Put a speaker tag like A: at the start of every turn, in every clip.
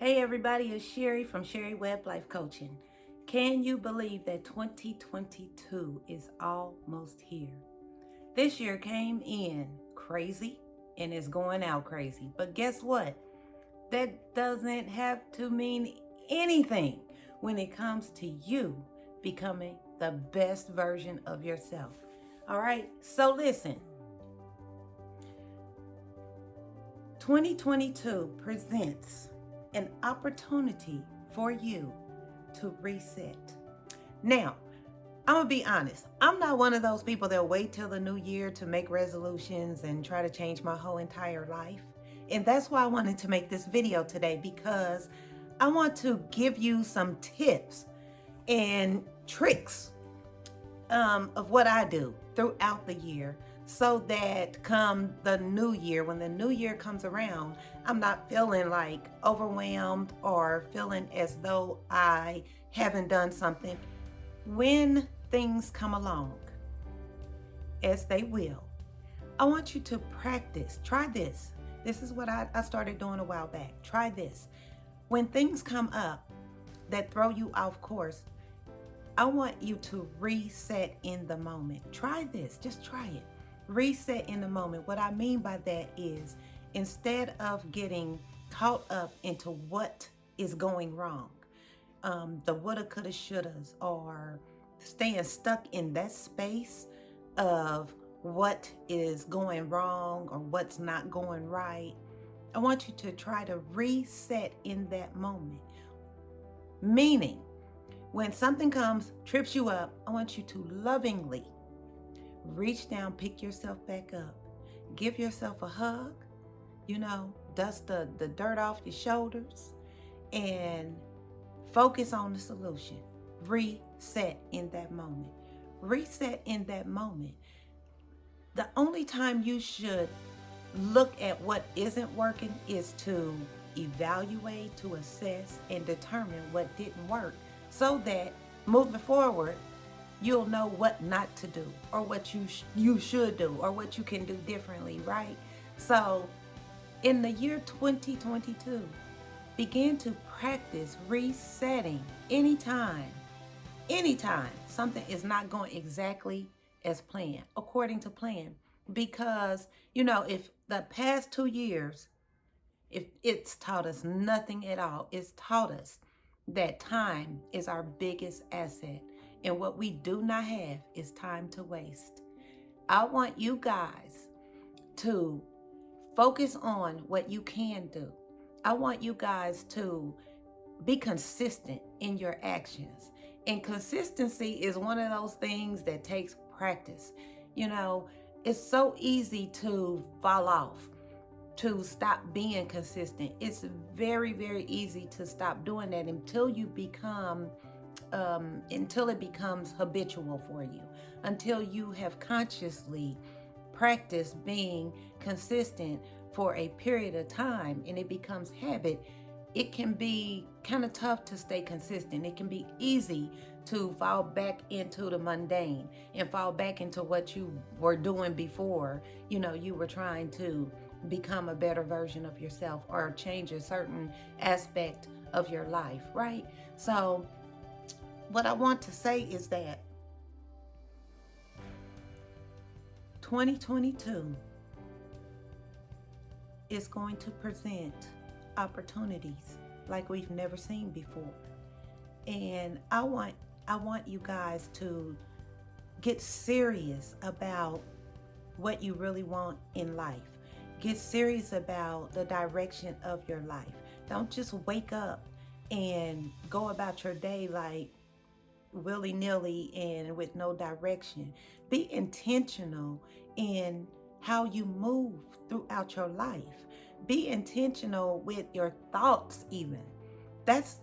A: Hey everybody, it's Sherry from Sherry Webb Life Coaching. Can you believe that 2022 is almost here? This year came in crazy and is going out crazy. But guess what? That doesn't have to mean anything when it comes to you becoming the best version of yourself. All right, so listen. 2022 presents an opportunity for you to reset. Now, I'm gonna be honest. I'm not one of those people that wait till the new year to make resolutions and try to change my whole entire life. And that's why I wanted to make this video today, because I want to give you some tips and tricks of what I do throughout the year, so that come the new year, when the new year comes around, I'm not feeling like overwhelmed or feeling as though I haven't done something. When things come along, as they will, I want you to practice. Try this. This is what I started doing a while back. Try this. When things come up that throw you off course, I want you to reset in the moment. Try this. Just try it. Reset in the moment. What I mean by that is, instead of getting caught up into what is going wrong, the woulda, coulda, shouldas, or staying stuck in that space of what is going wrong or what's not going right, I want you to try to reset in that moment. Meaning, when something comes, trips you up, I want you to lovingly reach down, pick yourself back up, give yourself a hug, dust the dirt off your shoulders, and focus on the solution. Reset in that moment. Reset in that moment. The only time you should look at what isn't working is to evaluate, to assess, and determine what didn't work, so that moving forward, you'll know what not to do, or what you should do, or what you can do differently, right? So in the year 2022, begin to practice resetting anytime something is not going exactly as planned, according to plan. Because, if the past 2 years, if it's taught us nothing at all, it's taught us that time is our biggest asset. And what we do not have is time to waste. I want you guys to focus on what you can do. I want you guys to be consistent in your actions. And consistency is one of those things that takes practice. It's so easy to fall off, to stop being consistent. It's very, very easy to stop doing that until it becomes habitual for you, until you have consciously practiced being consistent for a period of time and it becomes habit. It can be kind of tough to stay consistent. It can be easy to fall back into the mundane and fall back into what you were doing before. You were trying to become a better version of yourself or change a certain aspect of your life, right? So what I want to say is that 2022 is going to present opportunities like we've never seen before. And I want you guys to get serious about what you really want in life. Get serious about the direction of your life. Don't just wake up and go about your day like willy-nilly and with no direction. Be intentional in how you move throughout your life. Be intentional with your thoughts even. That's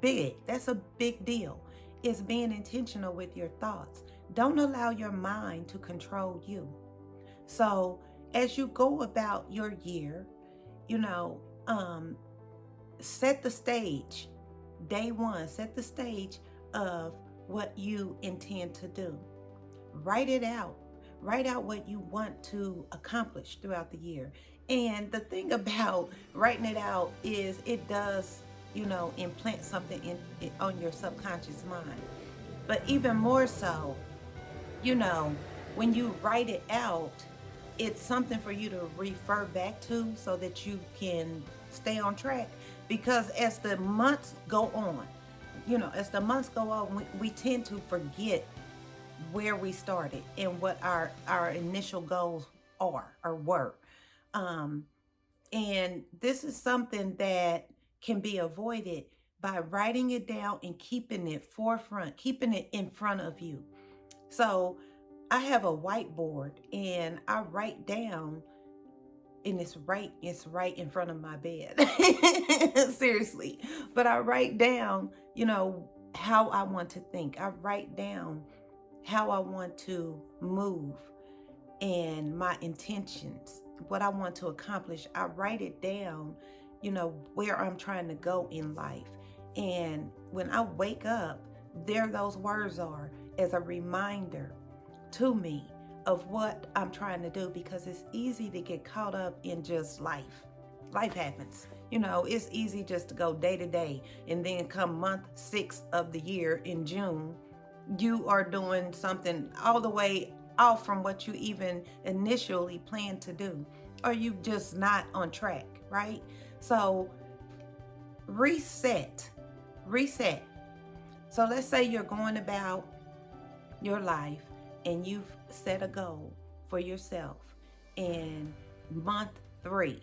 A: big. That's a big deal. It's being intentional with your thoughts. Don't allow your mind to control you. So as you go about your year, set the stage. Day one, set the stage of what you intend to do. Write it out. Write out what you want to accomplish throughout the year. And the thing about writing it out is it does implant something on your subconscious mind. But even more so, you know, when you write it out, it's something for you to refer back to so that you can stay on track. Because as the months go on, we tend to forget where we started and what our initial goals are or were. Um, and this is something that can be avoided by writing it down and keeping it in front of you. So I have a whiteboard and I write down, and it's right in front of my bed. Seriously. But I write down, how I want to think. I write down how I want to move and my intentions, what I want to accomplish. I write it down, where I'm trying to go in life. And when I wake up, there those words are as a reminder to me of what I'm trying to do, because it's easy to get caught up in just life. Life happens. It's easy just to go day to day, and then come month 6 of the year in June, you are doing something all the way off from what you even initially planned to do, or you just not on track, right? So reset, reset. So let's say you're going about your life and you've set a goal for yourself in month 3.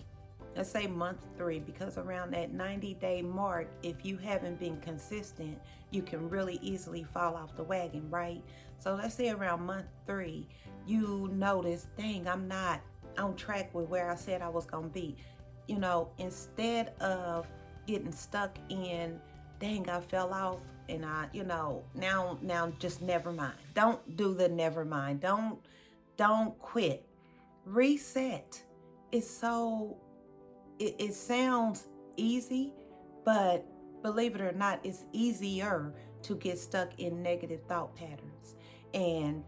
A: Let's say month 3, because around that 90-day mark, if you haven't been consistent, you can really easily fall off the wagon, right? So let's say around month 3, you notice, dang, I'm not on track with where I said I was going to be. Instead of getting stuck in, dang, I fell off, and now just never mind. Don't do the never mind. Don't quit. Reset. It sounds easy, but believe it or not, it's easier to get stuck in negative thought patterns. And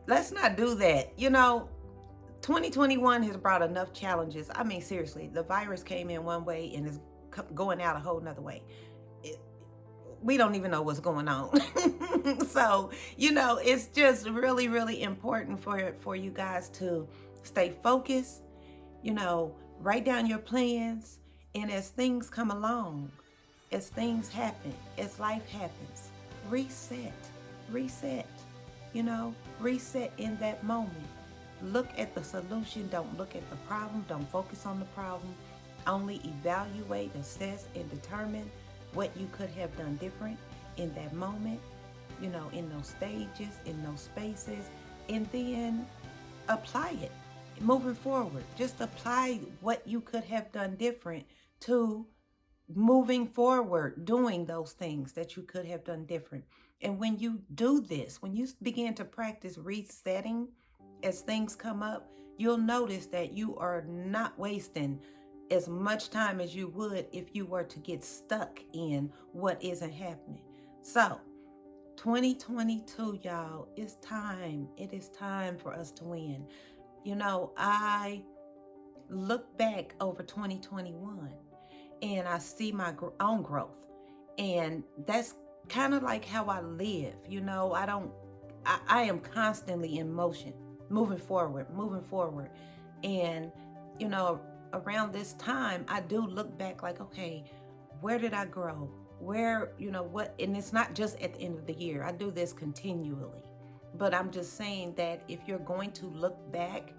A: let's not do that. 2021 has brought enough challenges. I mean, seriously, the virus came in one way and is going out a whole nother way. We don't even know what's going on. So, it's just really, really important for you guys to stay focused, write down your plans, and as things come along, as things happen, as life happens, reset, reset, reset in that moment. Look at the solution. Don't look at the problem. Don't focus on the problem. Only evaluate, assess, and determine what you could have done different in that moment, in those stages, in those spaces, and then apply it. Moving forward, just apply what you could have done different to moving forward, doing those things that you could have done different. And when you do this, when you begin to practice resetting as things come up, you'll notice that you are not wasting as much time as you would if you were to get stuck in what isn't happening. So 2022, y'all, it's time. It is time for us to win. I look back over 2021 and I see my own growth. And that's kind of like how I live. I am constantly in motion, moving forward. And, around this time, I do look back like, okay, where did I grow? Where, what, and it's not just at the end of the year. I do this continually. But I'm just saying that if you're going to look back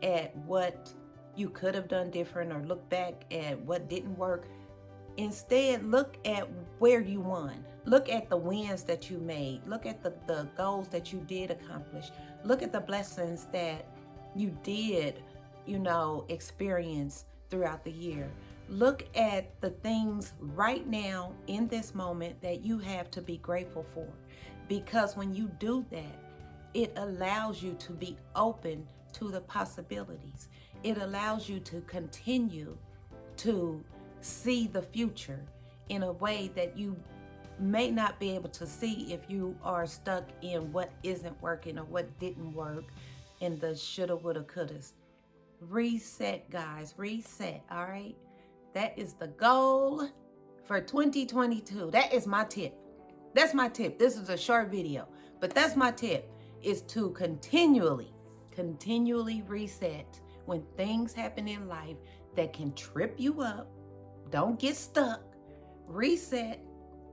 A: at what you could have done different, or look back at what didn't work, instead look at where you won. Look at the wins that you made. Look at the goals that you did accomplish. Look at the blessings that you did, experience throughout the year. Look at the things right now in this moment that you have to be grateful for. Because when you do that, it allows you to be open to the possibilities. It allows you to continue to see the future in a way that you may not be able to see if you are stuck in what isn't working or what didn't work in the shoulda, woulda, couldas. Reset, guys. Reset, all right? That is the goal for 2022. That is my tip. That's my tip. This is a short video, but that's my tip, is to continually reset when things happen in life that can trip you up. Don't get stuck. Reset,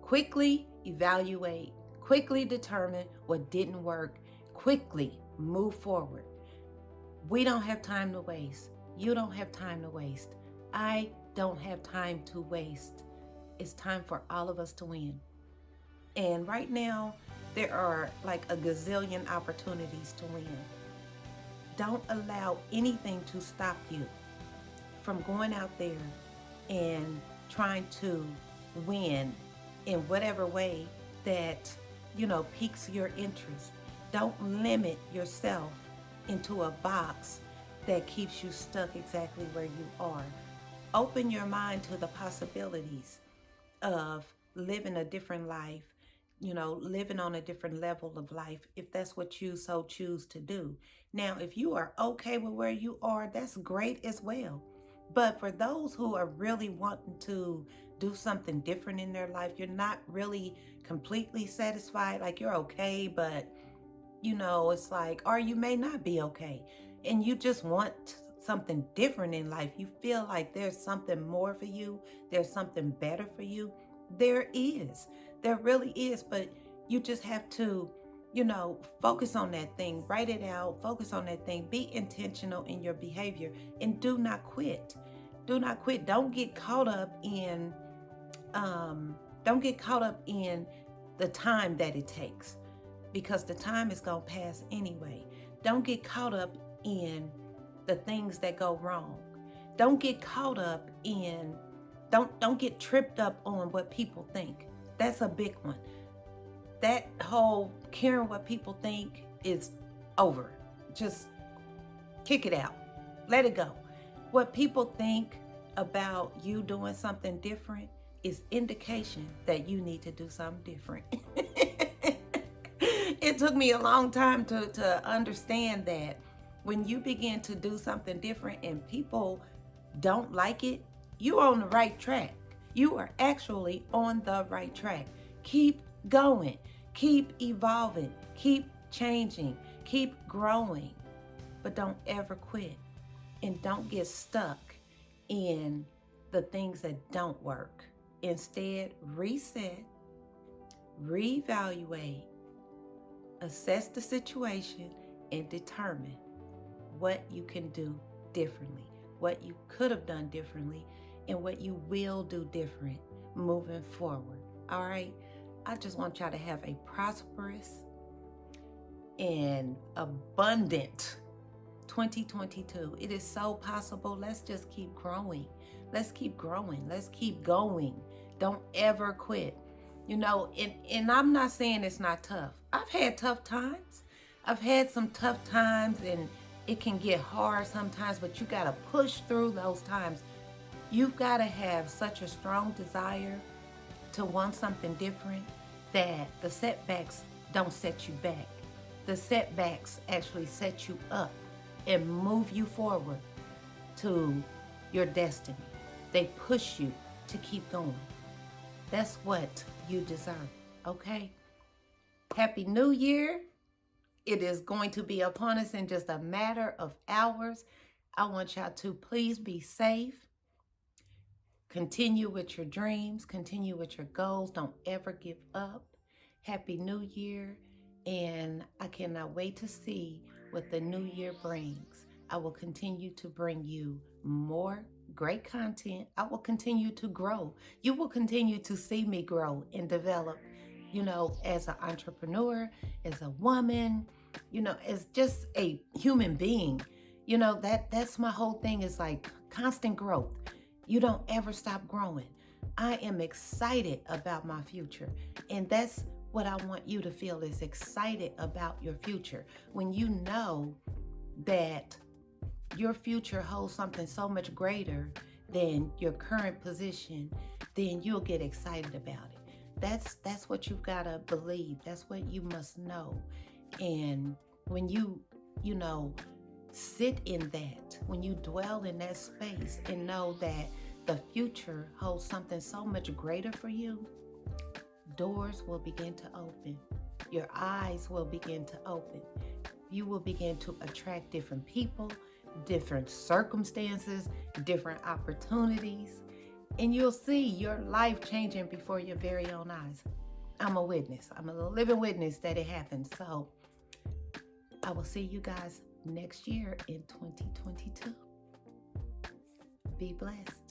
A: quickly evaluate, quickly determine what didn't work, quickly move forward. We don't have time to waste. You don't have time to waste. I don't have time to waste. It's time for all of us to win. And right now, there are like a gazillion opportunities to win. Don't allow anything to stop you from going out there and trying to win in whatever way that, piques your interest. Don't limit yourself into a box that keeps you stuck exactly where you are. Open your mind to the possibilities of living a different life, living on a different level of life, if that's what you so choose to do. Now, if you are okay with where you are, that's great as well. But for those who are really wanting to do something different in their life, you're not really completely satisfied, like you're okay, but it's like, or you may not be okay, and you just want something different in life. You feel like there's something more for you, there's something better for you. There really is, but you just have to, focus on that thing, write it out, focus on that thing, be intentional in your behavior, and do not quit. Do not quit. Don't get caught up in the time that it takes, because the time is going to pass anyway. Don't get caught up in the things that go wrong. Don't get caught up in, don't get tripped up on what people think. That's a big one. That whole caring what people think is over. Just kick it out. Let it go. What people think about you doing something different is indication that you need to do something different. It took me a long time to understand that when you begin to do something different and people don't like it, you're on the right track. You are actually on the right track. Keep going, keep evolving, keep changing, keep growing, but don't ever quit, and don't get stuck in the things that don't work. Instead, reset, reevaluate, assess the situation, and determine what you can do differently, what you could have done differently, and what you will do different moving forward. All right? I just want y'all to have a prosperous and abundant 2022. It is so possible. Let's just keep growing. Let's keep growing. Let's keep going. Don't ever quit. And I'm not saying it's not tough. I've had tough times. I've had some tough times, and it can get hard sometimes, but you got to push through those times. You've got to have such a strong desire to want something different that the setbacks don't set you back. The setbacks actually set you up and move you forward to your destiny. They push you to keep going. That's what you deserve, okay? Happy New Year. It is going to be upon us in just a matter of hours. I want y'all to please be safe. Continue with your dreams. Continue with your goals. Don't ever give up. Happy New Year. And I cannot wait to see what the new year brings. I will continue to bring you more great content. I will continue to grow. You will continue to see me grow and develop, as an entrepreneur, as a woman, as just a human being. That's my whole thing, is like constant growth. You don't ever stop growing. I am excited about my future. And that's what I want you to feel, is excited about your future. When you know that your future holds something so much greater than your current position, then you'll get excited about it. That's what you've got to believe. That's what you must know. And when you sit in that, when you dwell in that space and know that the future holds something so much greater for you. Doors will begin to open. Your eyes will begin to open. You will begin to attract different people, different circumstances, different opportunities, and you'll see your life changing before your very own eyes. I'm a witness. I'm a living witness that it happened. So I will see you guys next year in 2022. Be blessed.